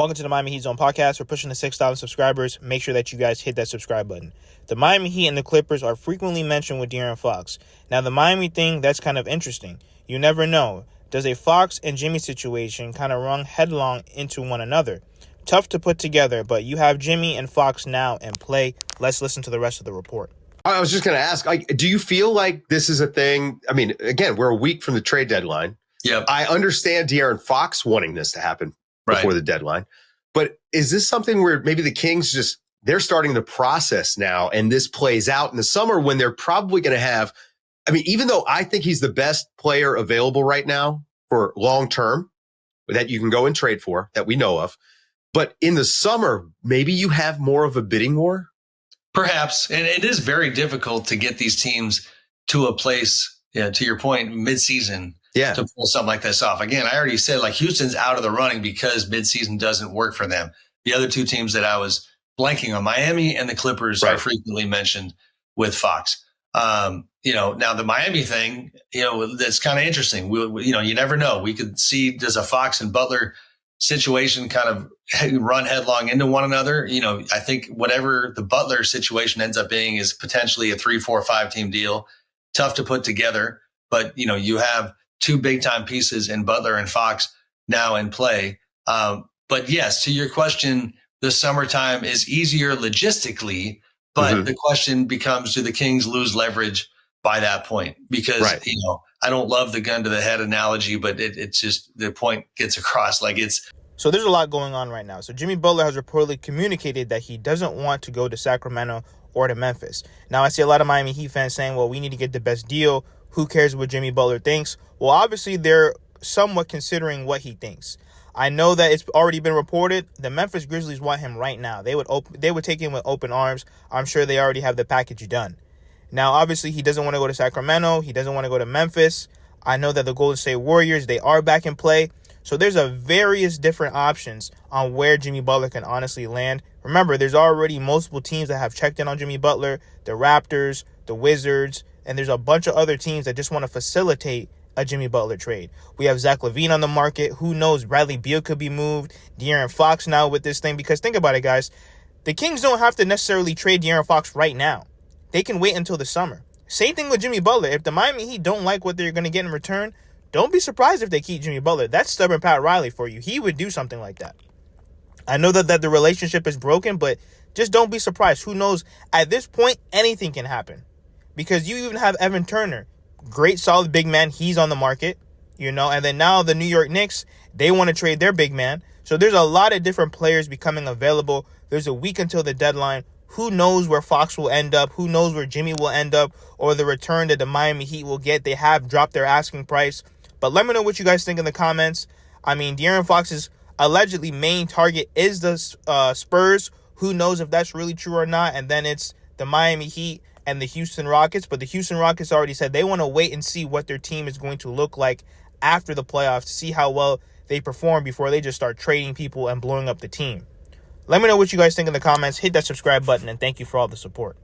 Welcome to the Miami Heat Zone podcast. We're pushing to 6,000 subscribers. Make sure that you guys hit that subscribe button. The Miami Heat and the Clippers are frequently mentioned with De'Aaron Fox. Now, the Miami thing, that's kind of interesting. You never know. Does a Fox and Jimmy situation kind of run headlong into one another? Tough to put together, but you have Jimmy and Fox now in play. Let's listen to the rest of the report. I was just going to ask, do you feel like this is a thing? I mean, again, we're a week from the trade deadline. Yep. I understand De'Aaron Fox wanting this to happen before the deadline. But is this something where maybe the Kings they're starting the process now and this plays out in the summer when they're probably going to have, I mean, even though I think he's the best player available right now for long term that you can go and trade for that we know of, but in the summer, maybe you have more of a bidding war? Perhaps. And it is very difficult to get these teams to a place, to your point, midseason. Yeah. To pull something like this off. Again, I already said Houston's out of the running because midseason doesn't work for them. The other two teams that I was blanking on, Miami and the Clippers, are frequently mentioned with Fox. Now the Miami thing, that's kind of interesting. You never know. We could see, does a Fox and Butler situation kind of run headlong into one another? I think whatever the Butler situation ends up being is potentially a 3, 4, 5 team deal. Tough to put together, but you have two big-time pieces in Butler and Fox now in play. But yes, to your question, the summertime is easier logistically, but the question becomes, do the Kings lose leverage by that point? Because, I don't love the gun to the head analogy, but it's just the point gets across. So there's a lot going on right now. So Jimmy Butler has reportedly communicated that he doesn't want to go to Sacramento or to Memphis. Now, I see a lot of Miami Heat fans saying, well, we need to get the best deal. Who cares what Jimmy Butler thinks? Well, obviously, they're somewhat considering what he thinks. I know that it's already been reported the Memphis Grizzlies want him right now. They would take him with open arms. I'm sure they already have the package done. Now, obviously, he doesn't want to go to Sacramento. He doesn't want to go to Memphis. I know that the Golden State Warriors, they are back in play. So there's various different options on where Jimmy Butler can honestly land. Remember, there's already multiple teams that have checked in on Jimmy Butler, the Raptors, the Wizards, and there's a bunch of other teams that just want to facilitate a Jimmy Butler trade. We have Zach LaVine on the market. Who knows? Bradley Beal could be moved. De'Aaron Fox now with this thing. Because think about it, guys. The Kings don't have to necessarily trade De'Aaron Fox right now. They can wait until the summer. Same thing with Jimmy Butler. If the Miami Heat don't like what they're going to get in return, don't be surprised if they keep Jimmy Butler. That's stubborn Pat Riley for you. He would do something like that. I know that the relationship is broken, but just don't be surprised. Who knows? At this point, anything can happen. Because you even have Evan Turner, great solid big man. He's on the market, and then now the New York Knicks, they want to trade their big man. So there's a lot of different players becoming available. There's a week until the deadline. Who knows where Fox will end up? Who knows where Jimmy will end up or the return that the Miami Heat will get? They have dropped their asking price. But let me know what you guys think in the comments. I mean, De'Aaron Fox's allegedly main target is the Spurs. Who knows if that's really true or not? And then it's the Miami Heat and the Houston Rockets. But the Houston Rockets already said they want to wait and see what their team is going to look like after the playoffs to see how well they perform before they just start trading people and blowing up the team. Let me know what you guys think in the comments. Hit that subscribe button, and thank you for all the support.